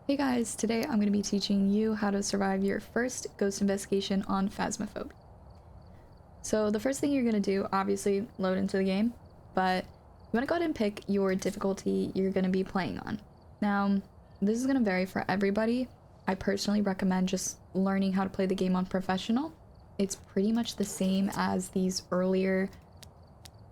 Hey guys, today I'm going to be teaching you how to survive your first ghost investigation on Phasmophobia. So the first thing you're going to do, obviously, load into the game, but you want to go ahead and pick your difficulty you're going to be playing on. Now, this is going to vary for everybody. I personally recommend just learning how to play the game on professional. It's pretty much the same as these earlier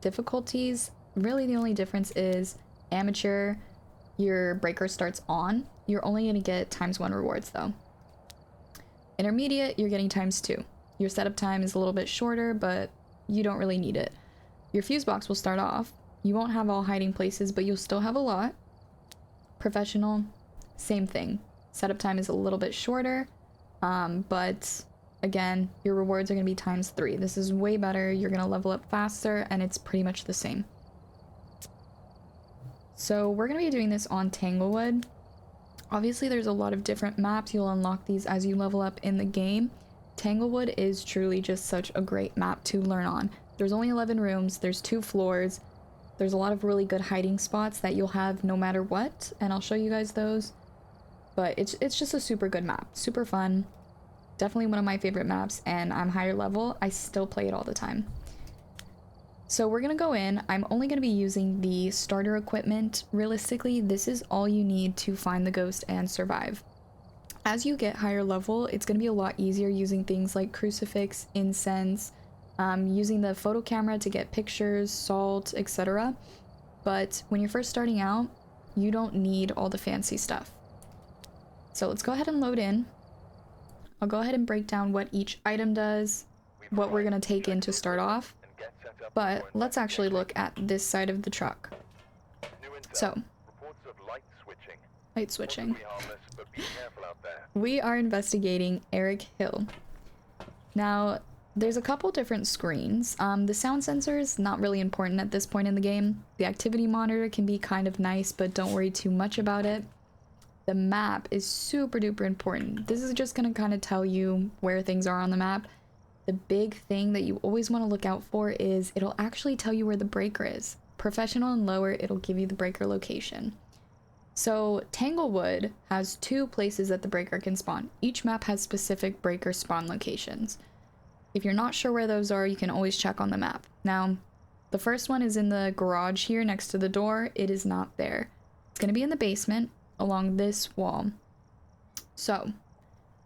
difficulties. Really, the only difference is amateur, your breaker starts on. You're only going to get ×1 rewards though. Intermediate, you're getting ×2. Your setup time is a little bit shorter, but you don't really need it. Your fuse box will start off. You won't have all hiding places, but you'll still have a lot. Professional, same thing. Setup time is a little bit shorter, but again, your rewards are going to be ×3. This is way better. You're going to level up faster, and it's pretty much the same. So we're going to be doing this on Tanglewood. Obviously, there's a lot of different maps. You'll unlock these as you level up in the game. Tanglewood is truly just such a great map to learn on. There's only 11 rooms, there's 2 floors. There's a lot of really good hiding spots that you'll have no matter what, and I'll show you guys those. But it's just a super good map, super fun. Definitely one of my favorite maps, and I'm higher level. I still play it all the time. So we're gonna go in. I'm only gonna be using the starter equipment. Realistically, this is all you need to find the ghost and survive. As you get higher level, it's gonna be a lot easier using things like crucifix, incense, using the photo camera to get pictures, salt, etc. But when you're first starting out, you don't need all the fancy stuff. So let's go ahead and load in. I'll go ahead and break down what each item does, what we're gonna take in to start off. But let's actually look at this side of the truck. So, light switching. We are investigating Eric Hill. Now, there's a couple different screens. The sound sensor is not really important at this point in the game. The activity monitor can be kind of nice, but don't worry too much about it. The map is super duper important. This is just gonna kind of tell you where things are on the map. The big thing that you always want to look out for is it'll actually tell you where the breaker is. Professional and lower, it'll give you the breaker location. So Tanglewood has 2 places that the breaker can spawn. Each map has specific breaker spawn locations. If you're not sure where those are, you can always check on the map. Now, the first one is in the garage here next to the door. It is not there. It's going to be in the basement along this wall. So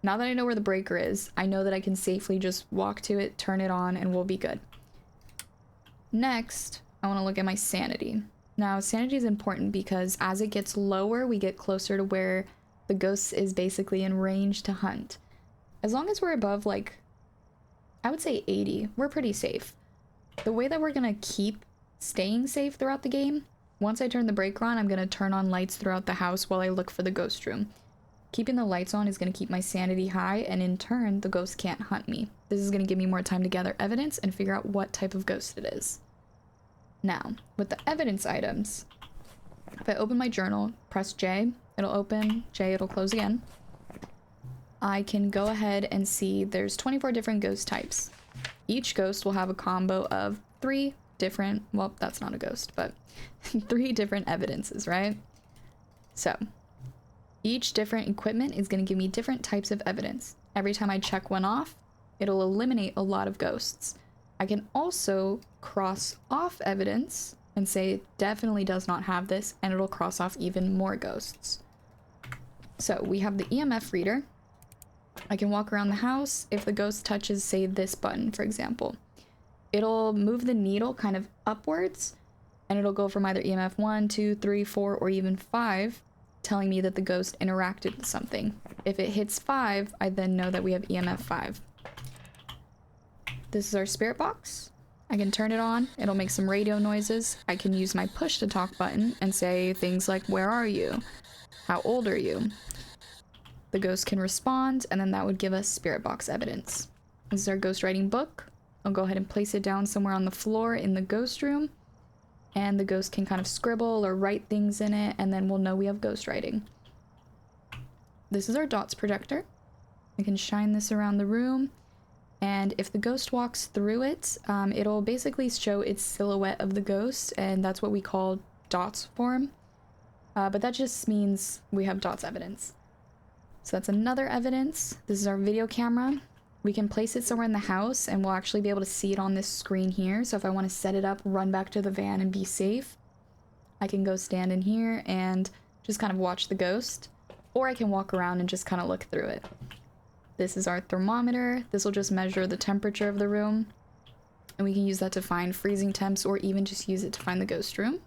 now that I know where the breaker is, I know that I can safely just walk to it, turn it on, and we'll be good. Next, I want to look at my sanity. Now, sanity is important because as it gets lower, we get closer to where the ghost is basically in range to hunt. As long as we're above, like, I would say 80, we're pretty safe. The way that we're going to keep staying safe throughout the game, once I turn the breaker on, I'm going to turn on lights throughout the house while I look for the ghost room. Keeping the lights on is going to keep my sanity high, and in turn, the ghost can't hunt me. This is going to give me more time to gather evidence and figure out what type of ghost it is. Now, with the evidence items, if I open my journal, press J, it'll open, J, it'll close again. I can go ahead and see there's 24 different ghost types. Each ghost will have a combo of 3 different, well, that's not a ghost, but 3 different evidences, right? So each different equipment is going to give me different types of evidence. Every time I check one off, it'll eliminate a lot of ghosts. I can also cross off evidence and say it definitely does not have this, and it'll cross off even more ghosts. So we have the EMF reader. I can walk around the house. If the ghost touches, say, this button, for example, it'll move the needle kind of upwards, and it'll go from either EMF 1, 2, 3, 4, or even 5, telling me that the ghost interacted with something. If it hits 5, I then know that we have EMF 5. This is our spirit box. I can turn it on. It'll make some radio noises. I can use my push to talk button and say things like, "Where are you? How old are you?" The ghost can respond, and then that would give us spirit box evidence. This is our ghost writing book. I'll go ahead and place it down somewhere on the floor in the ghost room, and the ghost can kind of scribble or write things in it, and then we'll know we have ghost writing. This is our dots projector. I can shine this around the room, and if the ghost walks through it, it'll basically show its silhouette of the ghost, and that's what we call dots form. But that just means we have dots evidence. So that's another evidence. This is our video camera. We can place it somewhere in the house and we'll actually be able to see it on this screen here. So if I want to set it up, run back to the van and be safe, I can go stand in here and just kind of watch the ghost. Or I can walk around and just kind of look through it. This is our thermometer. This will just measure the temperature of the room. And we can use that to find freezing temps or even just use it to find the ghost room.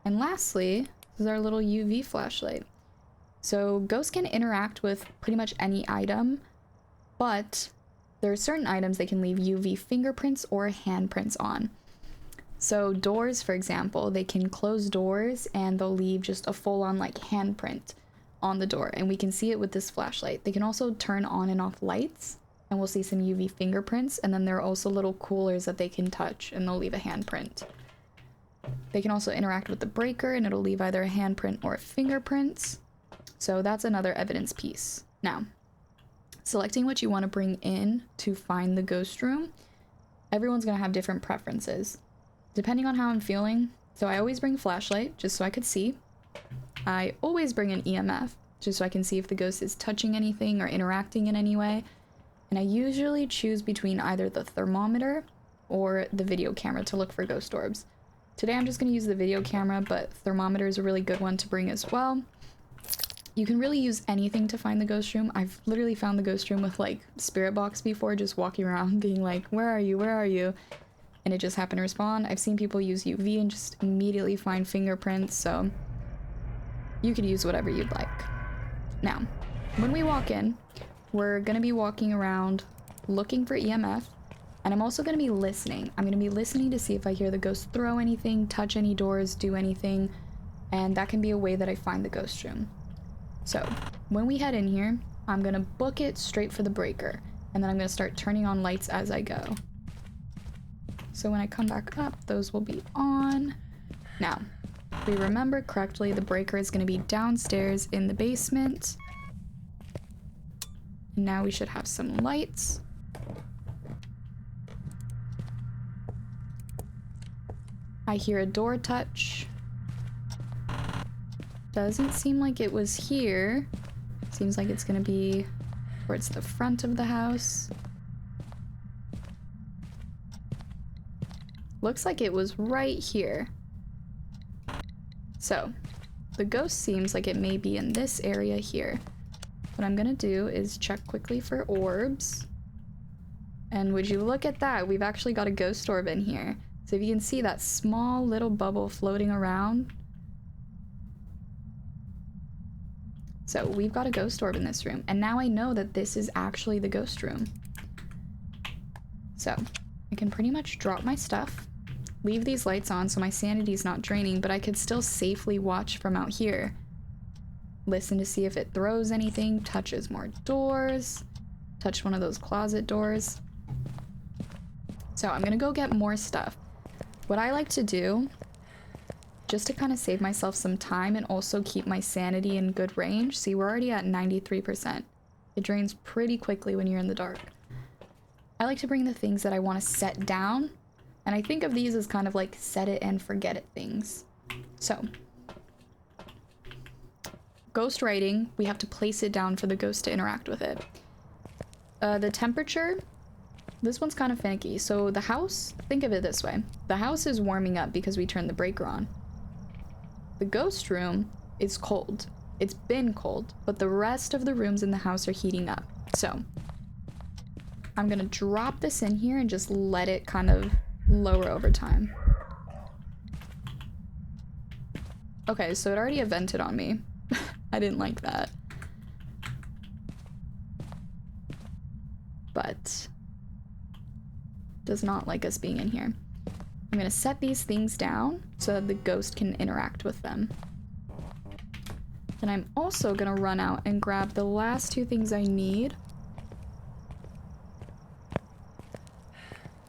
And lastly, this is our little UV flashlight. So ghosts can interact with pretty much any item, but there are certain items they can leave UV fingerprints or handprints on. So doors, for example, they can close doors and they'll leave just a full-on like handprint on the door, and we can see it with this flashlight. They can also turn on and off lights and we'll see some UV fingerprints, and then there are also little coolers that they can touch and they'll leave a handprint. They can also interact with the breaker and it'll leave either a handprint or fingerprints. So that's another evidence piece. Now, selecting what you want to bring in to find the ghost room, everyone's going to have different preferences depending on how I'm feeling. So I always bring a flashlight just so I could see. I always bring an EMF just so I can see if the ghost is touching anything or interacting in any way. And I usually choose between either the thermometer or the video camera to look for ghost orbs. Today I'm just going to use the video camera, but thermometer is a really good one to bring as well. You can really use anything to find the ghost room. I've literally found the ghost room with like spirit box before, just walking around being like, where are you, where are you? And it just happened to respond. I've seen people use UV and just immediately find fingerprints, so you could use whatever you'd like. Now, when we walk in, we're going to be walking around looking for EMF, and I'm also going to be listening. I'm going to be listening to see if I hear the ghost throw anything, touch any doors, do anything, and that can be a way that I find the ghost room. So when we head in here, I'm going to book it straight for the breaker, and then I'm going to start turning on lights as I go. So when I come back up, those will be on. Now, if we remember correctly, the breaker is going to be downstairs in the basement. And now we should have some lights. I hear a door touch. Doesn't seem like it was here. Seems like it's gonna be towards the front of the house. Looks like it was right here. So, the ghost seems like it may be in this area here. What I'm gonna do is check quickly for orbs. And would you look at that? We've actually got a ghost orb in here. So if you can see that small little bubble floating around. So we've got a ghost orb in this room, and now I know that this is actually the ghost room. So I can pretty much drop my stuff, leave these lights on so my sanity's not draining, but I could still safely watch from out here. Listen to see if it throws anything, touches more doors, touch one of those closet doors. So I'm gonna go get more stuff. What I like to do, just to kind of save myself some time and also keep my sanity in good range. See, we're already at 93%. It drains pretty quickly when you're in the dark. I like to bring the things that I want to set down, and I think of these as kind of like set it and forget it things. So, ghost writing, we have to place it down for the ghost to interact with it. The temperature, this one's kind of finicky. So the house, think of it this way. The house is warming up because we turned the breaker on. The ghost room is cold. It's been cold, but the rest of the rooms in the house are heating up. So I'm gonna drop this in here and just let it kind of lower over time. Okay, so it already evented on me. I didn't like that. But does not like us being in here. I'm gonna set these things down so that the ghost can interact with them. Then I'm also gonna run out and grab the last two things I need.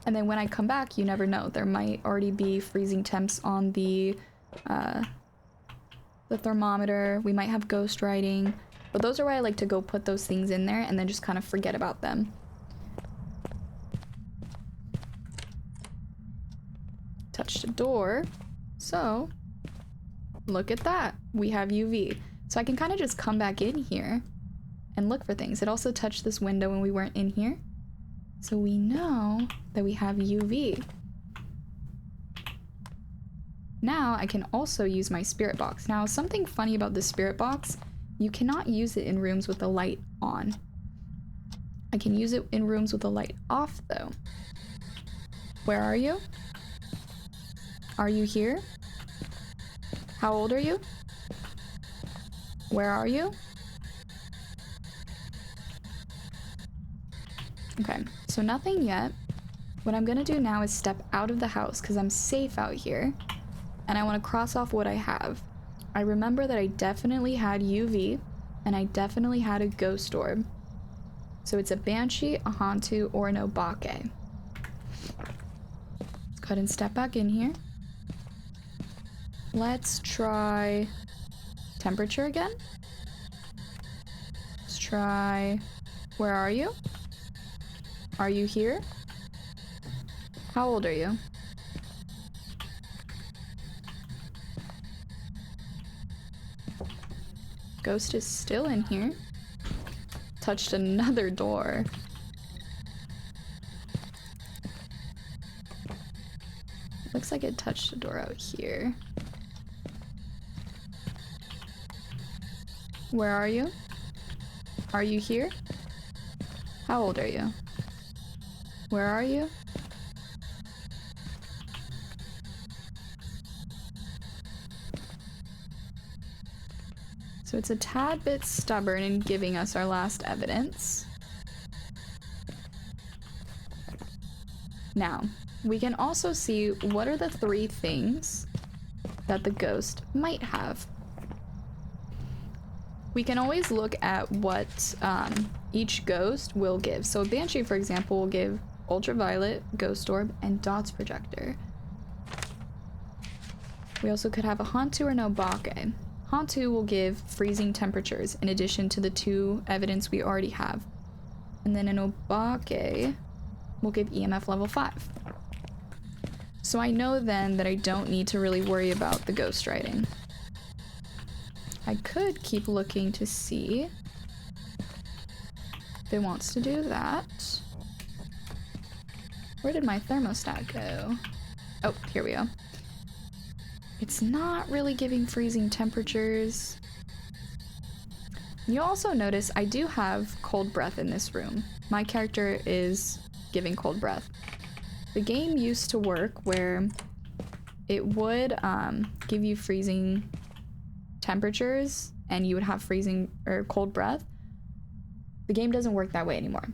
And then when I come back, you never know. There might already be freezing temps on the thermometer. We might have ghost writing. But those are where I like to go put those things in there and then just kind of forget about them. Touched a door. So, look at that. We have UV. So I can kind of just come back in here and look for things. It also touched this window when we weren't in here. So we know that we have UV. Now I can also use my spirit box. Now, something funny about this spirit box, you cannot use it in rooms with the light on. I can use it in rooms with the light off though. Where are you? Are you here? How old are you? Where are you? Okay, so nothing yet. What I'm gonna do now is step out of the house because I'm safe out here. And I want to cross off what I have. I remember that I definitely had UV and I definitely had a ghost orb. So it's a Banshee, a Hantu, or an Obake. Let's go ahead and step back in here. Let's try temperature again. Let's try, where are you? Are you here? How old are you? Ghost is still in here. Touched another door. Looks like it touched a door out here. Where are you? Are you here? How old are you? Where are you? So it's a tad bit stubborn in giving us our last evidence. Now, we can also see what are the 3 things that the ghost might have. We can always look at what each ghost will give. So a Banshee, for example, will give ultraviolet, ghost orb, and dots projector. We also could have a Hantu or an Obake. Hantu will give freezing temperatures in addition to the 2 evidence we already have. And then an Obake will give EMF level 5. So I know then that I don't need to really worry about the ghost writing. I could keep looking to see if it wants to do that. Where did my thermostat go? Oh, here we go. It's not really giving freezing temperatures. You'll also notice I do have cold breath in this room. My character is giving cold breath. The game used to work where it would give you freezing temperatures and you would have freezing or cold breath. The game doesn't work that way anymore.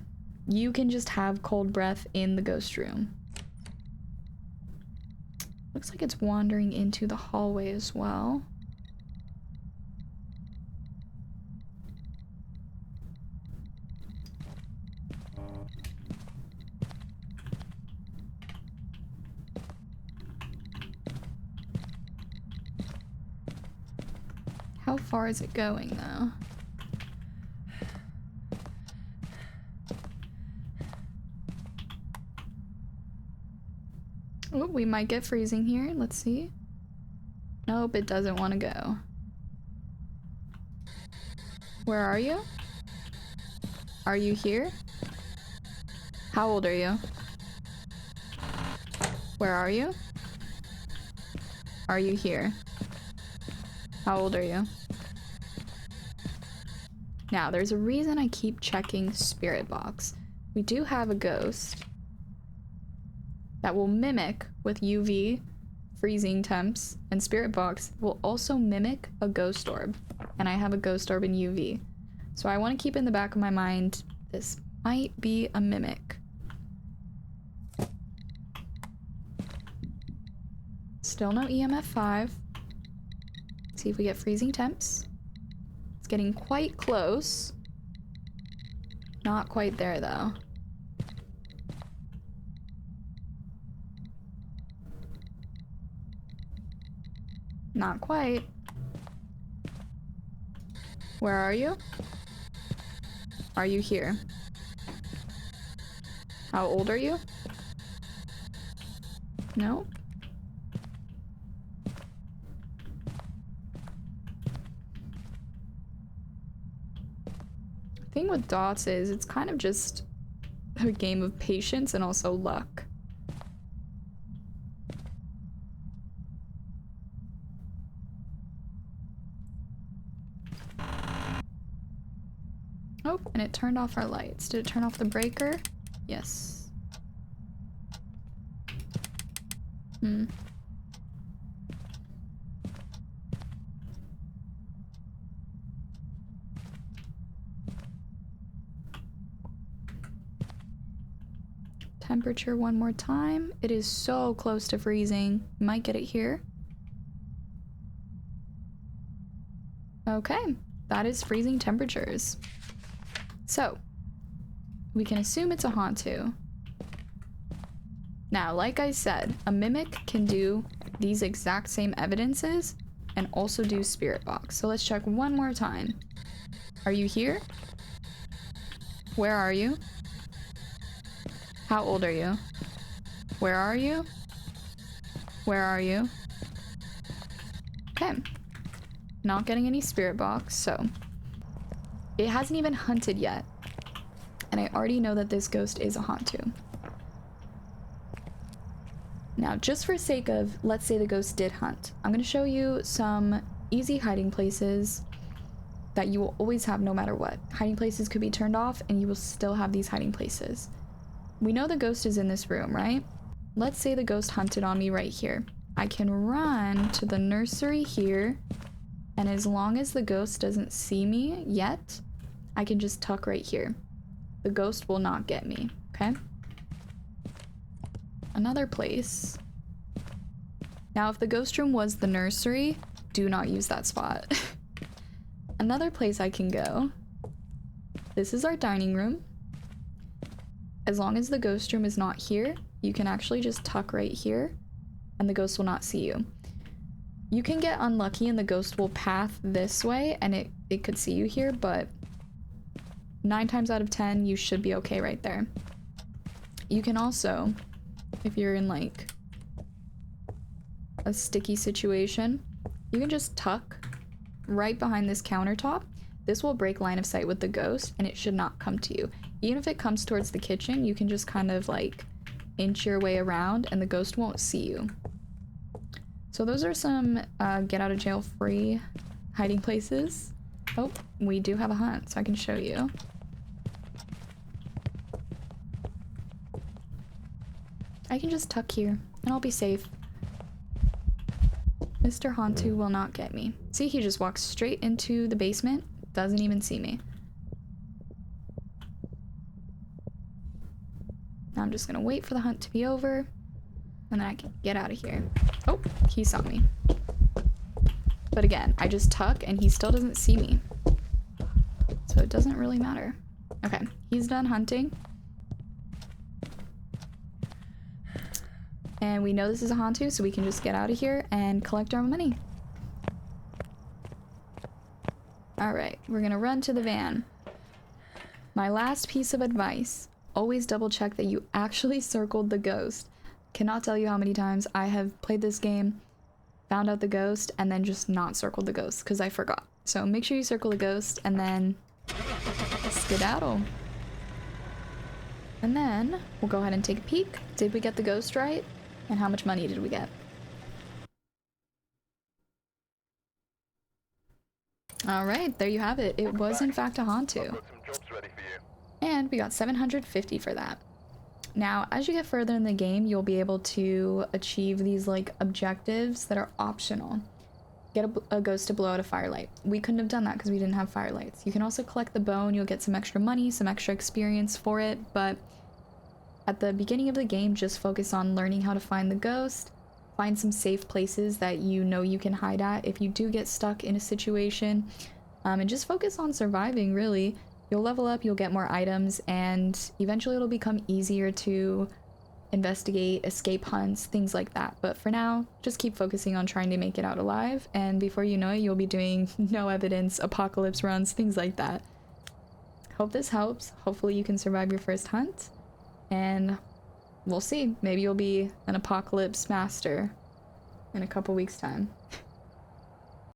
You can just have cold breath in the ghost room. Looks like it's wandering into the hallway as well. How far is it going though? Oh, we might get freezing here. Let's see. Nope, it doesn't want to go. Where are you? Are you here? How old are you? Where are you? Are you here? How old are you? Now, there's a reason I keep checking Spirit Box. We do have a ghost that will mimic with UV, freezing temps, and Spirit Box will also mimic a ghost orb. And I have a ghost orb in UV. So I want to keep in the back of my mind, this might be a mimic. Still no EMF 5. See if we get freezing temps. It's getting quite close. Not quite there though. Not quite. Where are you? Are you here? How old are you? No? thing with dots is it's kind of just a game of patience and also luck. Oh, and it turned off our lights. Did it turn off the breaker? Yes. Hmm. Temperature one more time. It is so close to freezing. Might get it here. Okay, that is freezing temperatures. So, we can assume it's a Hantu. Now, like I said, a mimic can do these exact same evidences and also do spirit box. So let's check one more time. Are you here? Where are you? How old are you? Where are you? Where are you? Okay. Not getting any spirit box, so it hasn't even hunted yet. And I already know that this ghost is a Hantu. Now, just for sake of, let's say the ghost did hunt, I'm going to show you some easy hiding places that you will always have no matter what. Hiding places could be turned off and you will still have these hiding places. We know the ghost is in this room, right? Let's say the ghost hunted on me right here. I can run to the nursery here, and as long as the ghost doesn't see me yet, I can just tuck right here. The ghost will not get me, okay? Another place. Now, if the ghost room was the nursery, do not use that spot. Another place I can go. This is our dining room. As long as the ghost room is not here, you can actually just tuck right here and the ghost will not see you. You can get unlucky and the ghost will path this way and it could see you here, but 9 times out of 10, you should be okay right there. You can also, if you're in like a sticky situation, you can just tuck right behind this countertop. This will break line of sight with the ghost and it should not come to you. Even if it comes towards the kitchen, you can just kind of like inch your way around and the ghost won't see you. So those are some get out of jail free hiding places. Oh, we do have a hunt, so I can show you. I can just tuck here and I'll be safe. Mr. Hantu will not get me. See, he just walks straight into the basement, doesn't even see me. Now I'm just gonna wait for the hunt to be over, and then I can get out of here. Oh, he saw me. But again, I just tuck and he still doesn't see me. So it doesn't really matter. Okay, he's done hunting. And we know this is a Hantu, so we can just get out of here and collect our money. Alright, we're gonna run to the van. My last piece of advice. Always double check that you actually circled the ghost. Cannot tell you how many times I have played this game, found out the ghost, and then just not circled the ghost because I forgot. So make sure you circle the ghost and then skedaddle. And then we'll go ahead and take a peek. Did we get the ghost right? And how much money did we get? Alright, there you have it. It was in fact a Hantu. And we got 750 for that. Now, as you get further in the game, you'll be able to achieve these like objectives that are optional. Get a ghost to blow out a firelight. We couldn't have done that because we didn't have firelights. You can also collect the bone. You'll get some extra money, some extra experience for it, but at the beginning of the game, just focus on learning how to find the ghost, find some safe places that you know you can hide at if you do get stuck in a situation, and just focus on surviving, really. You'll level up, you'll get more items, and eventually it'll become easier to investigate, escape hunts, things like that. But for now, just keep focusing on trying to make it out alive, and before you know it, you'll be doing no evidence, apocalypse runs, things like that. Hope this helps. Hopefully you can survive your first hunt, and we'll see. Maybe you'll be an apocalypse master in a couple weeks' time.